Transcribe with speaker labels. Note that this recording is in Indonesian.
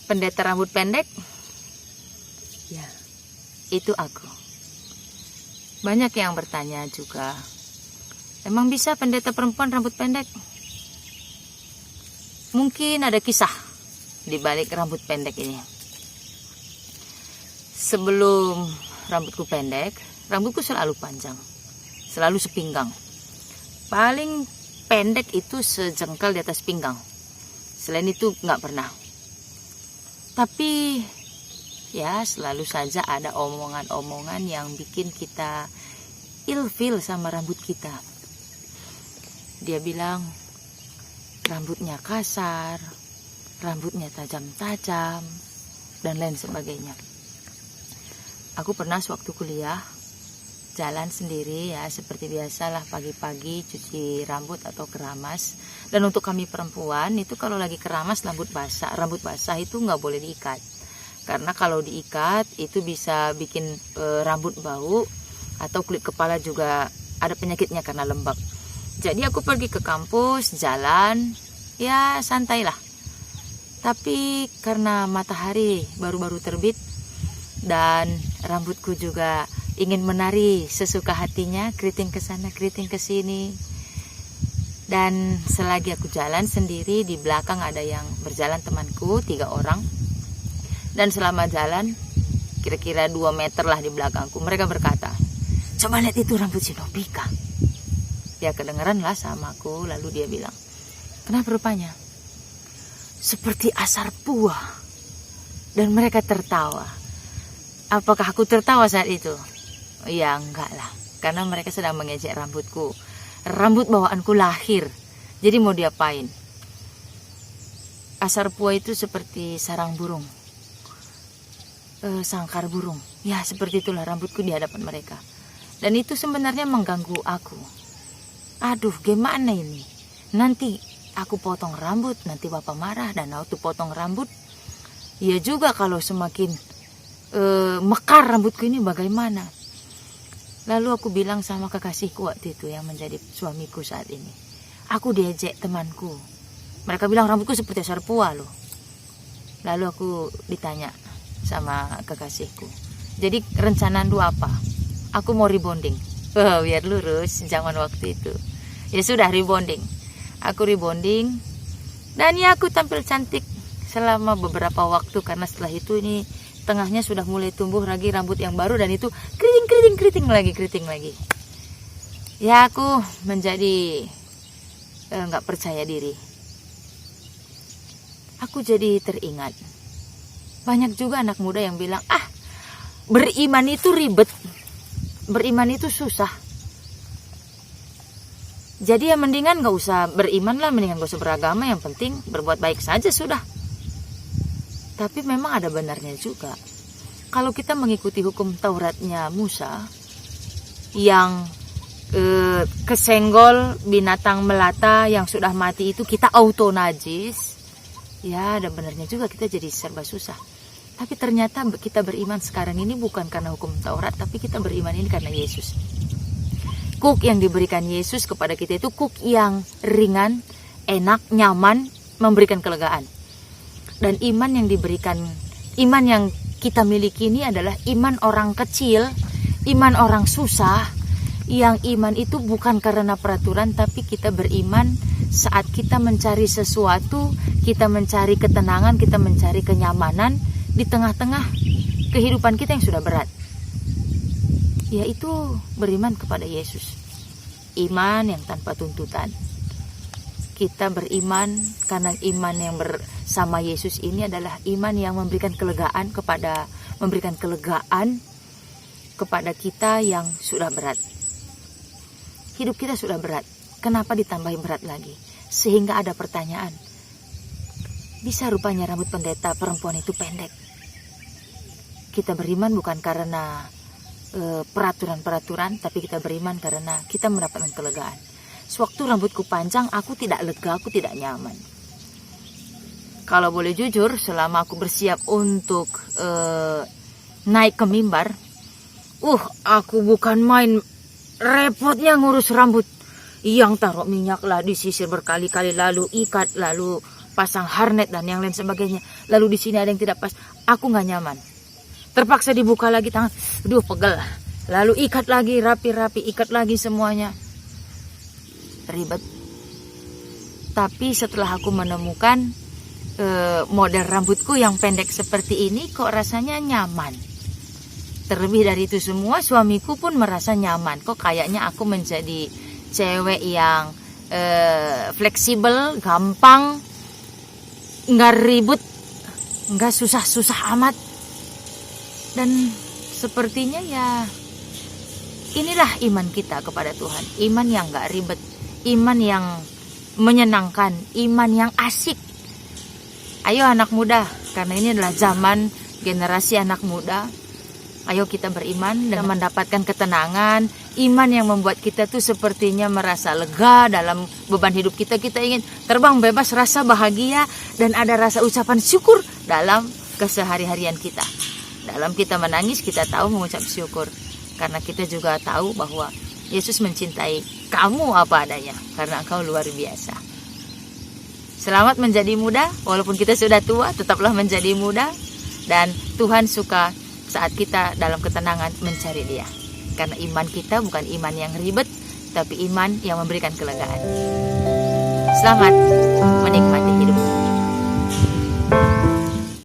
Speaker 1: Pendeta rambut pendek? Ya, itu aku. Banyak yang bertanya juga, emang bisa pendeta perempuan rambut pendek? Mungkin ada kisah di balik rambut pendek ini. Sebelum rambutku pendek, rambutku selalu panjang, selalu sepinggang. Paling pendek itu sejengkal di atas pinggang. Selain itu nggak pernah. Tapi ya selalu saja ada omongan-omongan yang bikin kita ilfil sama rambut kita. Dia bilang rambutnya kasar, rambutnya tajam-tajam, dan lain sebagainya. Aku pernah sewaktu kuliah jalan sendiri ya, seperti biasalah pagi-pagi cuci rambut atau keramas. Dan untuk kami perempuan itu kalau lagi keramas rambut basah itu nggak boleh diikat. Karena kalau diikat itu bisa bikin rambut bau atau kulit kepala juga ada penyakitnya karena lembab. Jadi aku pergi ke kampus, jalan, ya santailah. Tapi karena matahari baru-baru terbit dan rambutku juga ingin menari sesuka hatinya, keriting ke sana, keriting ke sini. Dan selagi aku jalan sendiri, di belakang ada yang berjalan temanku, 3 orang. Dan selama jalan, kira-kira 2 meter lah di belakangku, mereka berkata, coba lihat itu rambut si Nobika. Ya kedengeran lah sama aku, lalu dia bilang, kenapa rupanya? Seperti asar buah. Dan mereka tertawa. Apakah aku tertawa saat itu? Ya enggak lah, karena mereka sedang mengejek rambutku. Rambut bawaanku lahir, jadi mau diapain? Asar buah itu seperti sarang burung, sangkar burung. Ya seperti itulah rambutku di hadapan mereka. Dan itu sebenarnya mengganggu aku. Aduh gimana ini? Nanti aku potong rambut, nanti bapak marah. Dan waktu potong rambut, ya juga kalau semakin mekar rambutku ini bagaimana? Lalu aku bilang sama kekasihku waktu itu yang menjadi suamiku saat ini. Aku diejek temanku. Mereka bilang rambutku seperti asar buah loh. Lalu aku ditanya sama kekasihku. Jadi rencana lu apa? Aku mau rebonding. Oh, biar lurus zaman waktu itu. Ya sudah rebonding. Aku rebonding. Dan ya aku tampil cantik selama beberapa waktu. Karena setelah itu ini tengahnya sudah mulai tumbuh lagi rambut yang baru. Dan itu keriting lagi. Ya aku menjadi nggak percaya diri. Aku jadi teringat. Banyak juga anak muda yang bilang, beriman itu ribet. Beriman itu susah. Jadi ya mendingan gak usah beriman lah, mendingan gak usah beragama. Yang penting berbuat baik saja sudah. Tapi memang ada benarnya juga. Kalau kita mengikuti hukum Tauratnya Musa yang kesenggol binatang melata yang sudah mati itu kita auto najis, ya ada benarnya juga kita jadi serba susah. Tapi ternyata kita beriman sekarang ini bukan karena hukum Taurat, tapi kita beriman ini karena Yesus. Kuk yang diberikan Yesus kepada kita itu kuk yang ringan, enak, nyaman, memberikan kelegaan. Dan iman yang diberikan, iman yang kita miliki ini adalah iman orang kecil, iman orang susah, yang iman itu bukan karena peraturan, tapi kita beriman saat kita mencari sesuatu, kita mencari ketenangan, kita mencari kenyamanan di tengah-tengah kehidupan kita yang sudah berat. Yaitu beriman kepada Yesus. Iman yang tanpa tuntutan. Kita beriman karena iman yang bersama Yesus ini adalah iman yang memberikan kelegaan kepada kita yang sudah berat. Hidup kita sudah berat, kenapa ditambahi berat lagi? Sehingga ada pertanyaan, bisa rupanya rambut pendeta perempuan itu pendek. Kita beriman bukan karena peraturan-peraturan, tapi kita beriman karena kita mendapatkan kelegaan. Sewaktu rambutku panjang, aku tidak lega, aku tidak nyaman. Kalau boleh jujur, selama aku bersiap untuk naik ke mimbar, aku bukan main repotnya ngurus rambut. Yang taruh minyak lah, disisir berkali-kali, lalu ikat, lalu pasang harnet dan yang lain sebagainya. Lalu di sini ada yang tidak pas, aku nggak nyaman. Terpaksa dibuka lagi tangan, aduh pegel. Lalu ikat lagi, rapi-rapi, ikat lagi semuanya. Ribet. Tapi setelah aku menemukan model rambutku yang pendek seperti ini, kok rasanya nyaman. Terlebih dari itu semua, suamiku pun merasa nyaman. Kok kayaknya aku menjadi cewek yang fleksibel, gampang, nggak ribut, nggak susah-susah amat. Dan sepertinya ya inilah iman kita kepada Tuhan. Iman yang nggak ribet, iman yang menyenangkan, iman yang asik. Ayo anak muda, karena ini adalah zaman generasi anak muda. Ayo kita beriman dan mendapatkan ketenangan. Iman yang membuat kita tuh sepertinya merasa lega dalam beban hidup kita. Kita ingin terbang bebas, rasa bahagia, dan ada rasa ucapan syukur dalam kesehari-harian kita. Dalam kita menangis, kita tahu mengucap syukur. Karena kita juga tahu bahwa Yesus mencintai kamu apa adanya. Karena engkau luar biasa. Selamat menjadi muda, walaupun kita sudah tua, tetaplah menjadi muda. Dan Tuhan suka saat kita dalam ketenangan mencari Dia. Karena iman kita bukan iman yang ribet, tapi iman yang memberikan kelegaan. Selamat menikmati hidup.